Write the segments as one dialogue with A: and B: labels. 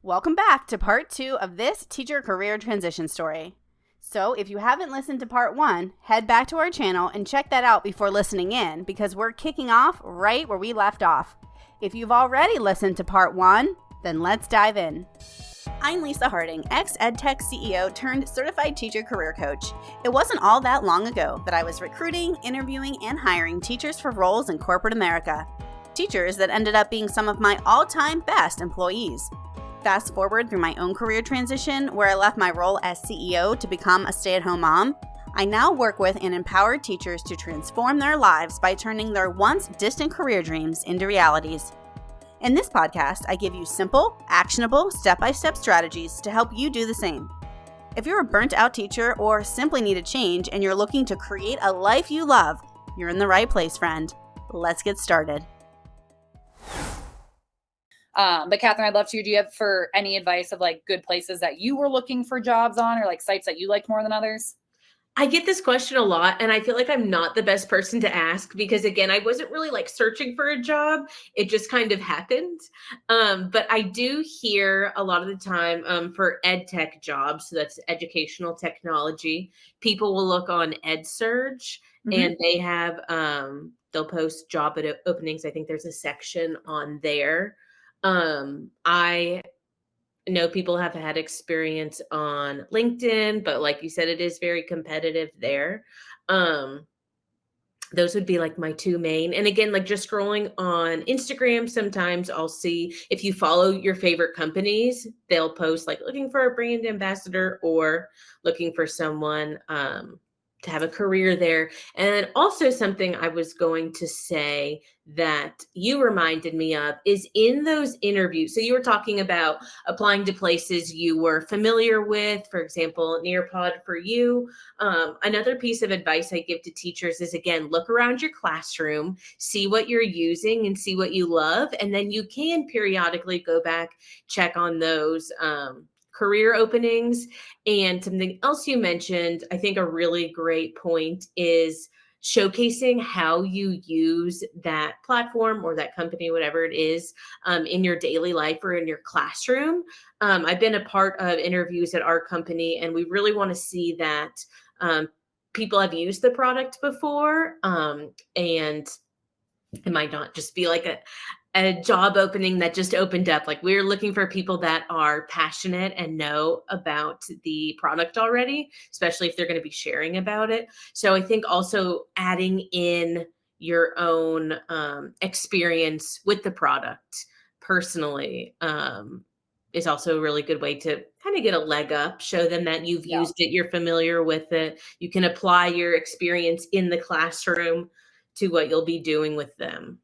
A: Welcome back to part 2 of this teacher career transition story. So if you haven't listened to part 1, head back to our channel and check that out before listening in because we're kicking off right where we left off. If you've already listened to part 1, then let's dive in. I'm Lisa Harding, ex-EdTech CEO turned certified teacher career coach. It wasn't all that long ago that I was recruiting, interviewing, and hiring teachers for roles in corporate America. Teachers that ended up being some of my all-time best employees. Fast forward through my own career transition, where I left my role as CEO to become a stay-at-home mom, I now work with and empower teachers to transform their lives by turning their once distant career dreams into realities. In this podcast, I give you simple, actionable, step-by-step strategies to help you do the same. If you're a burnt-out teacher or simply need a change and you're looking to create a life you love, you're in the right place, friend. Let's get started.
B: But Catherine, I'd love to, do you have for any advice of like good places that you were looking for jobs on or like sites that you liked more than others?
C: I get this question a lot, and I feel like I'm not the best person to ask because, again, I wasn't really like searching for a job. It just kind of happened. But I do hear a lot of the time for EdTech jobs, so that's educational technology, people will look on EdSurge and they have, they'll post job openings. I think there's a section on there. I know people have had experience on LinkedIn, but like you said, it is very competitive there. Those would be like my two main. And again, like just scrolling on Instagram, sometimes I'll see if you follow your favorite companies, they'll post like looking for a brand ambassador or looking for someone to have a career there. And also something I was going to say that you reminded me of is in those interviews. So you were talking about applying to places you were familiar with, for example, Nearpod for you. Another piece of advice I give to teachers is, again, look around your classroom, see what you're using and see what you love. And then you can periodically go back, check on those career openings. And something else you mentioned, I think a really great point is showcasing how you use that platform or that company, whatever it is, in your daily life or in your classroom. I've been a part of interviews at our company, and we really want to see that people have used the product before, and it might not just be like a job opening that just opened up. Like we're looking for people that are passionate and know about the product already, especially if they're going to be sharing about it. So I think also adding in your own experience with the product personally is also a really good way to kind of get a leg up, show them that you've used it, you're familiar with it. You can apply your experience in the classroom to what you'll be doing with them.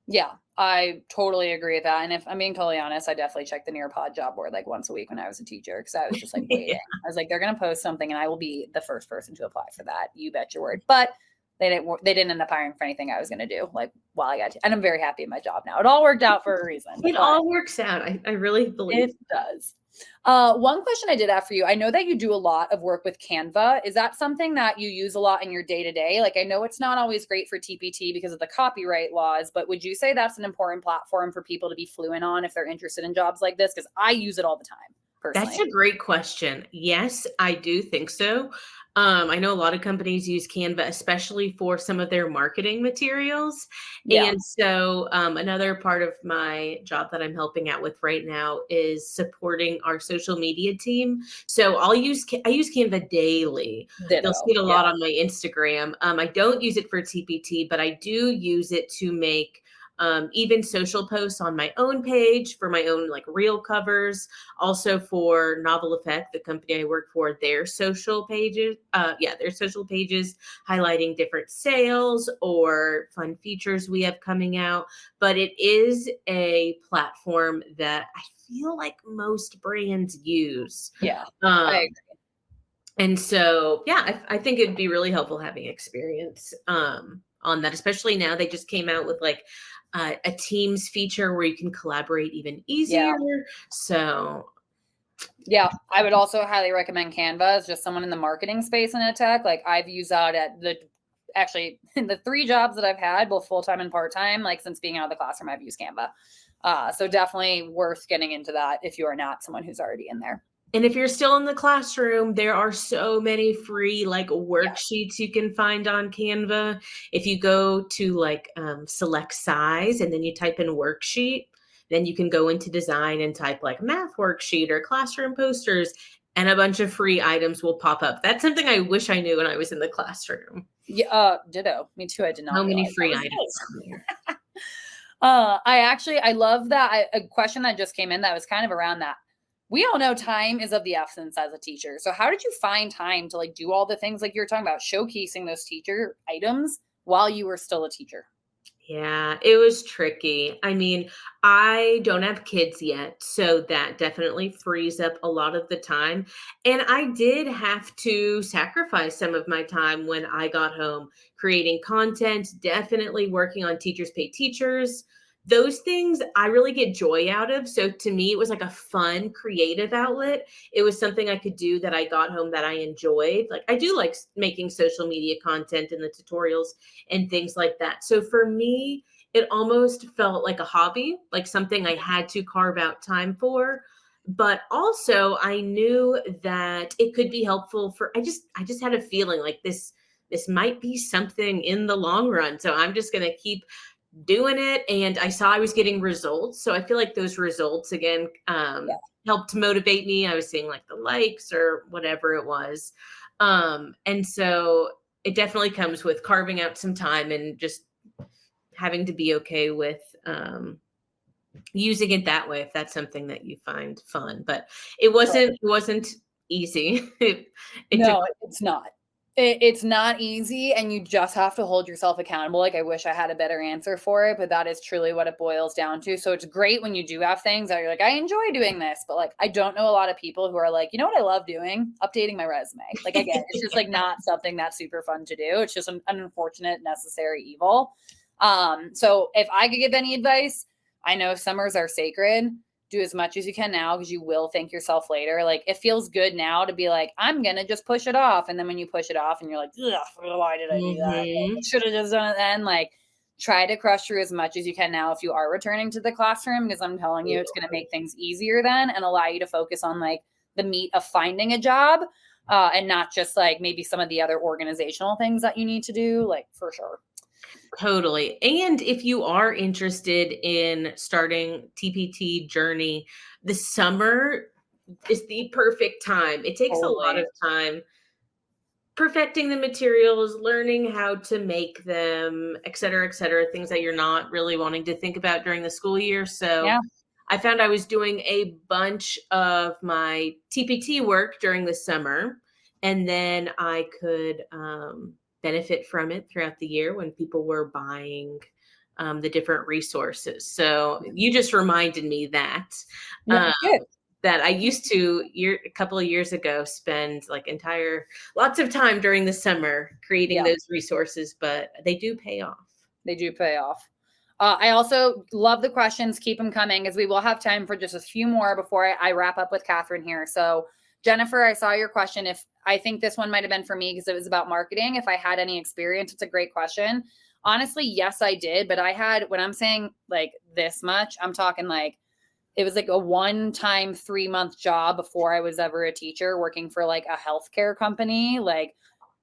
B: Yeah, I totally agree with that. And if I'm being totally honest, I definitely checked the Nearpod job board like once a week when I was a teacher because I was just like waiting. I was like, they're going to post something and I will be the first person to apply for that. You bet your word. But they didn't end up hiring for anything I was going to do like while I got to. And I'm very happy in my job now. It all worked out for a reason.
C: It all works out. I really believe
B: it does. One question I did have for you, I know that you do a lot of work with Canva. Is that something that you use a lot in your day-to-day? Like I know it's not always great for TPT because of the copyright laws, but would you say that's an important platform for people to be fluent on if they're interested in jobs like this? Because I use it all the time. Personally.
C: That's a great question. Yes, I do think so. I know a lot of companies use Canva, especially for some of their marketing materials. Yeah. And so another part of my job that I'm helping out with right now is supporting our social media team. So I use Canva daily. You'll see it a lot on my Instagram. I don't use it for TPT, but I do use it to make even social posts on my own page for my own like reel covers, also for Novel Effect, the company I work for, their social pages, their social pages highlighting different sales or fun features we have coming out. But it is a platform that I feel like most brands use.
B: Yeah, I agree.
C: And so, yeah, I think it'd be really helpful having experience on that, especially now they just came out with like a Teams feature where you can collaborate even easier. Yeah. So
B: yeah, I would also highly recommend Canva as just someone in the marketing space in EdTech. Like I've used that at in the 3 jobs that I've had, both full-time and part-time, like since being out of the classroom, I've used Canva. So definitely worth getting into that if you are not someone who's already in there.
C: And if you're still in the classroom, there are so many free like worksheets you can find on Canva. If you go to like select size and then you type in worksheet, then you can go into design and type like math worksheet or classroom posters, and a bunch of free items will pop up. That's something I wish I knew when I was in the classroom.
B: Yeah, ditto. Me too. I did not
C: How many
B: realize
C: free
B: that was
C: items are there?
B: I love that. A question that just came in that was kind of around that. We all know time is of the essence as a teacher. So how did you find time to like do all the things like you were talking about, showcasing those teacher items while you were still a teacher?
C: Yeah, it was tricky. I mean, I don't have kids yet, so that definitely frees up a lot of the time. And I did have to sacrifice some of my time when I got home, creating content, definitely working on Teachers Pay Teachers. Those things I really get joy out of. So to me, it was like a fun, creative outlet. It was something I could do that I got home that I enjoyed. Like I do like making social media content and the tutorials and things like that. So for me, it almost felt like a hobby, like something I had to carve out time for. But also I knew that it could be helpful for I just had a feeling like this might be something in the long run. So I'm just going to keep doing it. And I saw I was getting results. So I feel like those results again helped motivate me. I was seeing like the likes or whatever it was. And so it definitely comes with carving out some time and just having to be okay with using it that way if that's something that you find fun. But it wasn't easy.
B: No, it's not. It's not easy, and you just have to hold yourself accountable. Like, I wish I had a better answer for it, but that is truly what it boils down to. So it's great when you do have things that you're like, I enjoy doing this, but like, I don't know a lot of people who are like, you know what I love doing? Updating my resume. Like, again, it's just like not something that's super fun to do. It's just an unfortunate, necessary evil. So if I could give any advice, I know summers are sacred. Do as much as you can now because you will thank yourself later. Like it feels good now to be like, I'm going to just push it off. And then when you push it off and you're like, why did I do that? I should have just done it then. Like try to crush through as much as you can now if you are returning to the classroom, because I'm telling you, it's going to make things easier then and allow you to focus on like the meat of finding a job and not just like maybe some of the other organizational things that you need to do, like for sure.
C: Totally. And if you are interested in starting TPT journey, the summer is the perfect time. It takes a lot of time perfecting the materials, learning how to make them, et cetera, things that you're not really wanting to think about during the school year. So I found I was doing a bunch of my TPT work during the summer, and then I could benefit from it throughout the year when people were buying the different resources. So you just reminded me that that I used to a couple of years ago spend like lots of time during the summer creating those resources, but they do pay off.
B: They do pay off. I also love the questions. Keep them coming as we will have time for just a few more before I wrap up with Catherine here. So Jennifer, I saw your question. If I think this one might've been for me because it was about marketing. If I had any experience, it's a great question. Honestly, yes, I did. But when I'm saying like this much, I'm talking like, it was like a one-time 3-month job before I was ever a teacher working for like a healthcare company. Like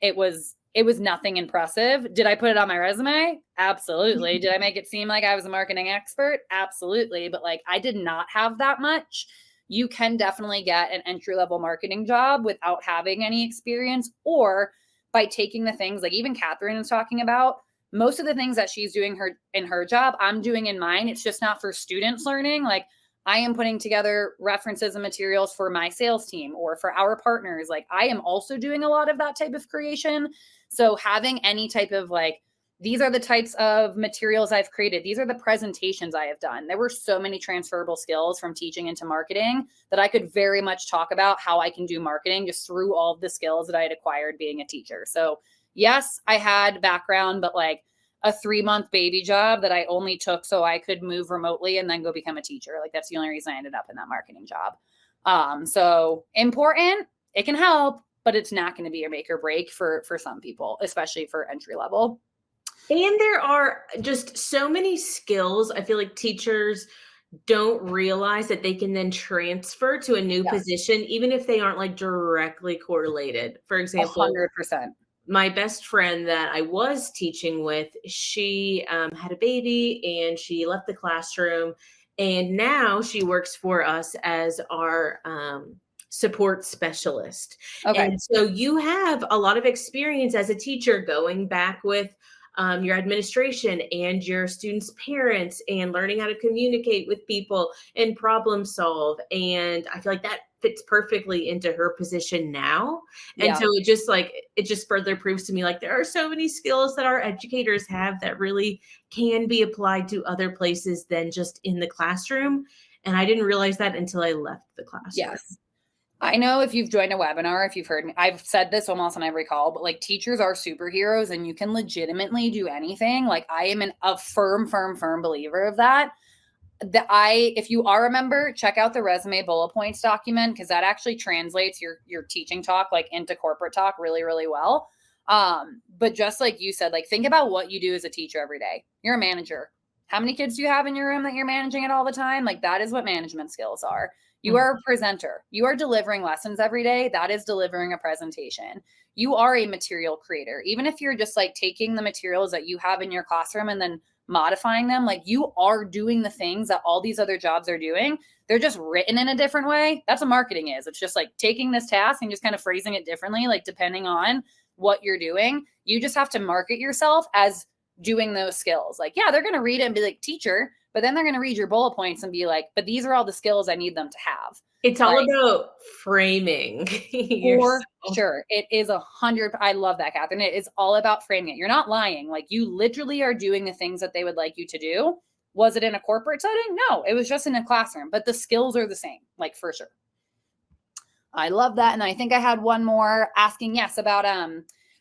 B: it was nothing impressive. Did I put it on my resume? Absolutely. Did I make it seem like I was a marketing expert? Absolutely. But like, I did not have that much. You can definitely get an entry-level marketing job without having any experience, or by taking the things like even Catherine is talking about. Most of the things that she's doing in her job, I'm doing in mine. It's just not for students learning. Like I am putting together references and materials for my sales team or for our partners. Like I am also doing a lot of that type of creation. So having any type of like, these are the types of materials I've created. These are the presentations I have done. There were so many transferable skills from teaching into marketing that I could very much talk about how I can do marketing just through all of the skills that I had acquired being a teacher. So yes, I had background, but like a 3-month baby job that I only took so I could move remotely and then go become a teacher. Like that's the only reason I ended up in that marketing job. So important, it can help, but it's not going to be a make or break for some people, especially for entry level.
C: And there are just so many skills I feel like teachers don't realize that they can then transfer to a new
B: Yes,
C: position, even if they aren't like directly correlated. For example,
B: 100%.
C: my best friend that I was teaching with, she had a baby and she left the classroom. And now she works for us as our support specialist.
B: Okay.
C: And so you have a lot of experience as a teacher going back with your administration and your students' parents and learning how to communicate with people and problem solve. And I feel like that fits perfectly into her position now. And
B: Yeah.
C: so it just further proves to me like there are so many skills that our educators have that really can be applied to other places than just in the classroom. And I didn't realize that until I left the classroom.
B: Yes. I know if you've joined a webinar, if you've heard me, I've said this almost on every call, but like teachers are superheroes and you can legitimately do anything. Like I am a firm believer of that. If you are a member, check out the resume bullet points document because that actually translates your teaching talk like into corporate talk really, really well. But just like you said, like think about what you do as a teacher every day. You're a manager. How many kids do you have in your room that you're managing it all the time? Like that is what management skills are. You are a presenter. You are delivering lessons every day. That is delivering a presentation. You are a material creator. Even if you're just like taking the materials that you have in your classroom and then modifying them, like you are doing the things that all these other jobs are doing. They're just written in a different way. That's what marketing is. It's just like taking this task and just kind of phrasing it differently, like depending on what you're doing. You just have to market yourself as doing those skills. Like, yeah, they're going to read it and be like, teacher, but then they're going to read your bullet points and be like, but these are all the skills I need them to have.
C: It's all
B: Like,
C: about framing
B: for
C: yourself.
B: sure. It is 100. I love that, Catherine. It is all about framing it. You're not lying. Like you literally are doing the things that they would like you to do. Was it in a corporate setting? No, it was just in a classroom, but the skills are the same, like for sure. I love that. And I think I had one more asking, yes, about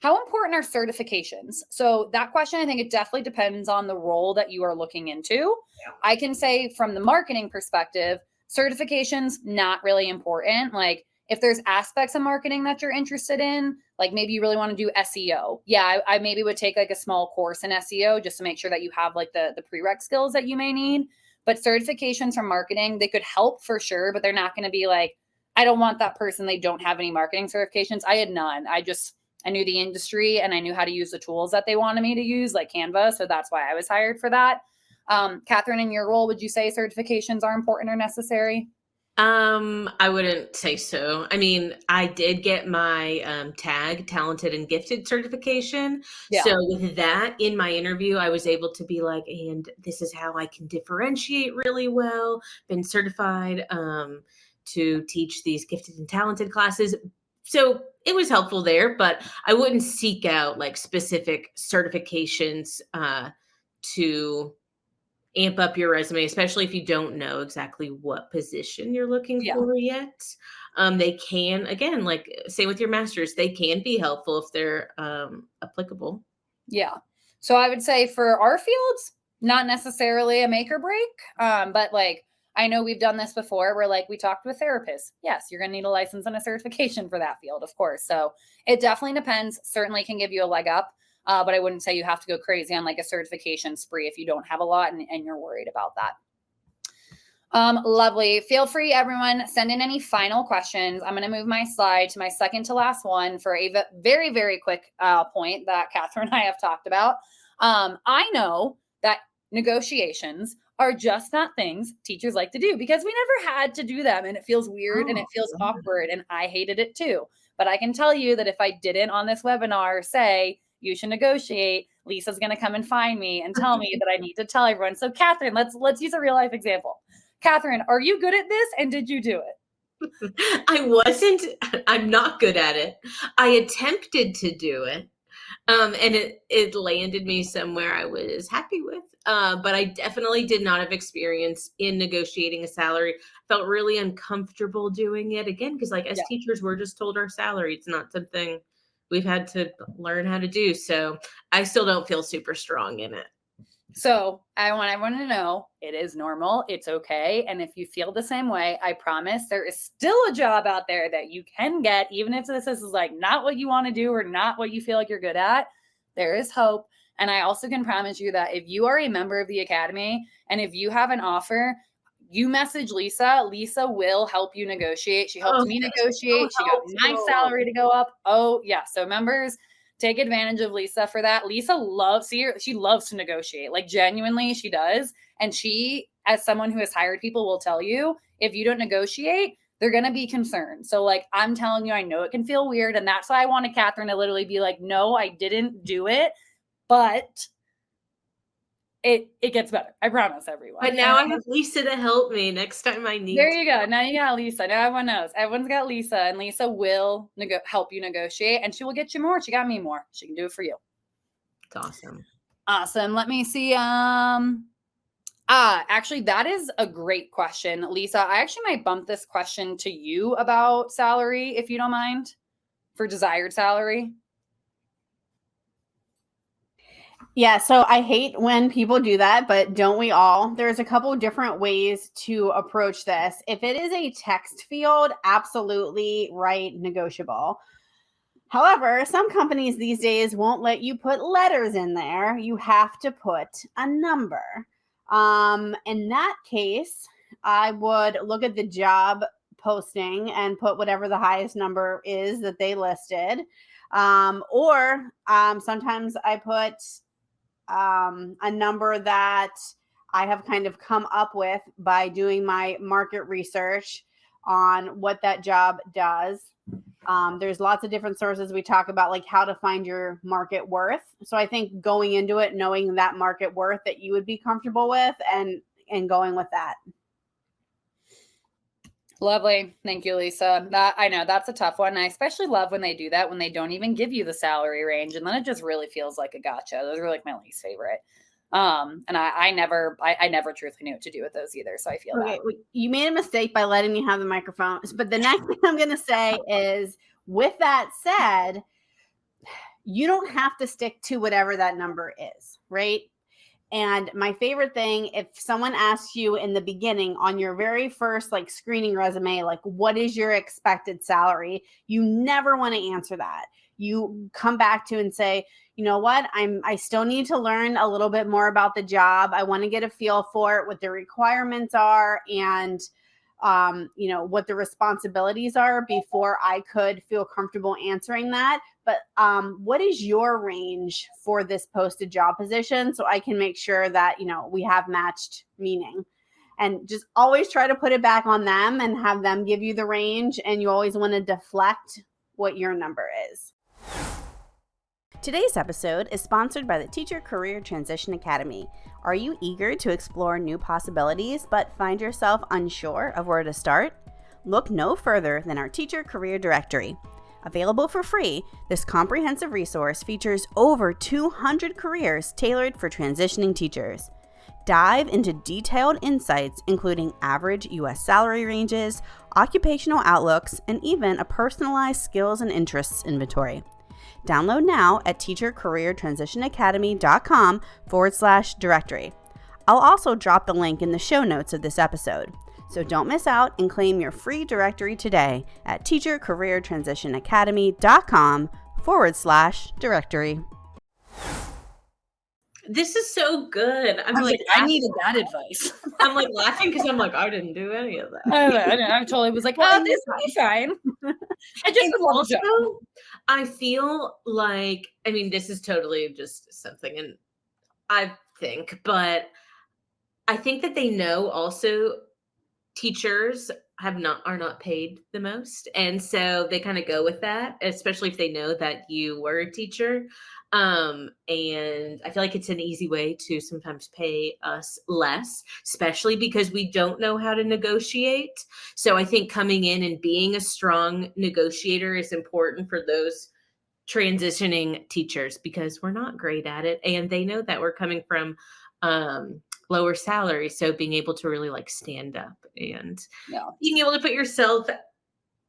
B: how important are certifications? So that question, I think it definitely depends on the role that you are looking into.
C: Yeah.
B: I can say from the marketing perspective, certifications, not really important. Like if there's aspects of marketing that you're interested in, like maybe you really want to do SEO. Yeah, I maybe would take like a small course in SEO just to make sure that you have like the prereq skills that you may need. But certifications from marketing, they could help for sure, but they're not going to be like, I don't want that person. They don't have any marketing certifications. I had none. I knew the industry and I knew how to use the tools that they wanted me to use, like Canva. So that's why I was hired for that. Catherine, in your role, would you say certifications are important or necessary?
C: I wouldn't say so. I mean, I did get my tag talented and gifted certification.
B: Yeah.
C: So with that in my interview, I was able to be like, and this is how I can differentiate really well. Been certified to teach these gifted and talented classes. So it was helpful there, but I wouldn't seek out like specific certifications to amp up your resume, especially if you don't know exactly what position you're looking
B: Yeah.
C: for yet. They can, again, like say with your masters, they can be helpful if they're applicable.
B: Yeah. So I would say for our fields, not necessarily a make or break. But like I know we've done this before where like we talked with therapists. Yes, you're going to need a license and a certification for that field, of course. So it definitely depends. Certainly can give you a leg up. But I wouldn't say you have to go crazy on like a certification spree if you don't have a lot and you're worried about that. Lovely. Feel free, everyone, send in any final questions. I'm going to move my slide to my second to last one for a very, very quick point that Catherine and I have talked about. I know that negotiations are just not things teachers like to do because we never had to do them and it feels weird and it feels awkward and I hated it too. But I can tell you that if I didn't on this webinar say you should negotiate, Lisa's going to come and find me and tell me that I need to tell everyone. So Catherine, let's use a real life example. Catherine, are you good at this? And did you do it?
C: I'm not good at it. I attempted to do it. And it landed me somewhere I was happy with. But I definitely did not have experience in negotiating a salary. Felt really uncomfortable doing it again, because like as teachers, we're just told our salary. It's not something we've had to learn how to do. So I still don't feel super strong in it.
B: So I want everyone to know it is normal. It's okay. And if you feel the same way, I promise there is still a job out there that you can get, even if this is like not what you want to do or not what you feel like you're good at. There is hope. And I also can promise you that if you are a member of the Academy and if you have an offer, you message Lisa. Lisa will help you negotiate. She helped me negotiate. She got my salary to go up. Oh, yeah. So members, take advantage of Lisa for that. Lisa loves, she loves to negotiate. Like genuinely, she does. And she, as someone who has hired people, will tell you, if you don't negotiate, they're going to be concerned. So like, I'm telling you, I know it can feel weird. And that's why I wanted Catherine to literally be like, no, I didn't do it, but it gets better. I promise everyone.
C: But now I have Lisa to help me next time I need.
B: There you go. Now you got Lisa. Now everyone knows. Everyone's got Lisa, and Lisa will help you negotiate, and she will get you more. She got me more. She can do it for you.
C: It's awesome.
B: Awesome. Let me see. Actually, that is a great question, Lisa. I actually might bump this question to you about salary, if you don't mind, for desired salary.
A: Yeah, so I hate when people do that, but don't we all? There's a couple different ways to approach this. If it is a text field, absolutely write negotiable. However, some companies these days won't let you put letters in there. You have to put a number. In that case, I would look at the job posting and put whatever the highest number is that they listed. Or sometimes I put a number that I have kind of come up with by doing my market research on what that job does. There's lots of different sources we talk about, like how to find your market worth. So I think going into it, knowing that market worth that you would be comfortable with and going with that.
B: Lovely. Thank you, Lisa. That I know that's a tough one. I especially love when they do that, when they don't even give you the salary range. And then it just really feels like a gotcha. Those are like my least favorite. And I never truthfully knew what to do with those either. So I feel that.
A: You made a mistake by letting me have the microphone. But the next thing I'm going to say is, with that said, you don't have to stick to whatever that number is, right? And my favorite thing, if someone asks you in the beginning on your very first like screening resume, like what is your expected salary? You never want to answer that. You come back to and say, you know what, I still need to learn a little bit more about the job. I want to get a feel for it, what the requirements are, and what the responsibilities are before I could feel comfortable answering that. But what is your range for this posted job position, so I can make sure that, we have matched meaning? And just always try to put it back on them and have them give you the range. And you always want to deflect what your number is. Today's episode is sponsored by the Teacher Career Transition Academy. Are you eager to explore new possibilities but find yourself unsure of where to start? Look no further than our Teacher Career Directory. Available for free, this comprehensive resource features over 200 careers tailored for transitioning teachers. Dive into detailed insights, including average U.S. salary ranges, occupational outlooks, and even a personalized skills and interests inventory. Download now at teachercareertransitionacademy.com/directory. I'll also drop the link in the show notes of this episode. So don't miss out and claim your free directory today at teachercareertransitionacademy.com/directory.
C: This is so good.
B: I'm like, I needed that advice.
C: I'm like laughing because I'm like, I didn't do any of that.
B: I totally was like, oh, this will be fine. I just also,
C: I feel like, this is totally just something, and I think that they know also teachers are not paid the most. And so they kind of go with that, especially if they know that you were a teacher. And I feel like it's an easy way to sometimes pay us less, especially because we don't know how to negotiate. So I think coming in and being a strong negotiator is important for those transitioning teachers, because we're not great at it. And they know that we're coming from, lower salary. So being able to really like stand up and being able to put yourself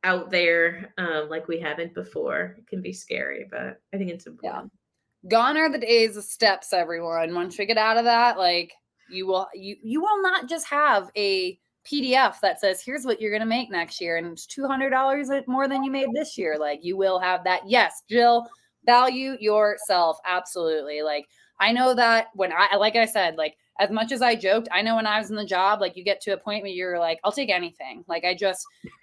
C: out there, like we haven't before, it can be scary, but I think it's important.
B: Yeah. Gone are the days of steps, everyone. Once we get out of that, like you will not just have a PDF that says, here's what you're going to make next year. And it's $200 more than you made this year. Like you will have that. Yes, Jill, value yourself. Absolutely. Like I know that when like I said, like as much as I joked, I know when I was in the job, like you get to a point where you're like, I'll take anything. Like I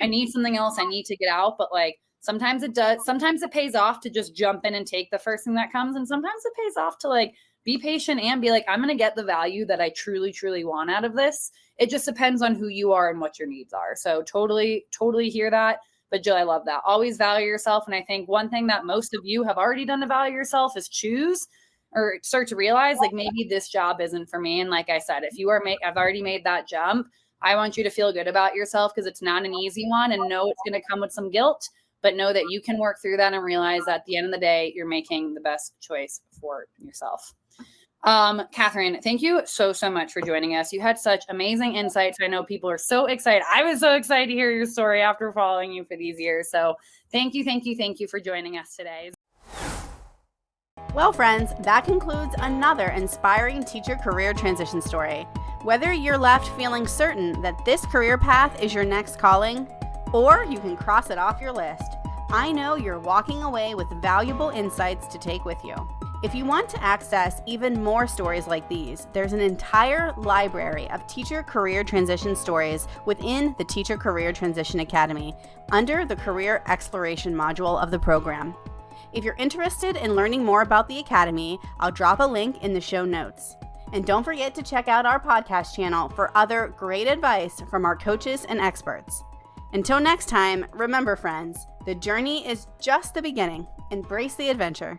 B: need something else. I need to get out. But like, sometimes it does. Sometimes it pays off to just jump in and take the first thing that comes. And sometimes it pays off to like be patient and be like, I'm going to get the value that I truly, truly want out of this. It just depends on who you are and what your needs are. So totally hear that. But Jill, I love that. Always value yourself. And I think one thing that most of you have already done to value yourself is choose or start to realize like maybe this job isn't for me. And like I said, if you are, I've already made that jump. I want you to feel good about yourself because it's not an easy one and know it's going to come with some guilt, but know that you can work through that and realize that at the end of the day, you're making the best choice for yourself. Catherine, thank you so much for joining us. You had such amazing insights. I know people are so excited. I was so excited to hear your story after following you for these years. So thank you for joining us today.
A: Well, friends, that concludes another inspiring teacher career transition story. Whether you're left feeling certain that this career path is your next calling, or you can cross it off your list, I know you're walking away with valuable insights to take with you. If you want to access even more stories like these, there's an entire library of teacher career transition stories within the Teacher Career Transition Academy under the Career Exploration module of the program. If you're interested in learning more about the Academy, I'll drop a link in the show notes. And don't forget to check out our podcast channel for other great advice from our coaches and experts. Until next time, remember friends, the journey is just the beginning. Embrace the adventure.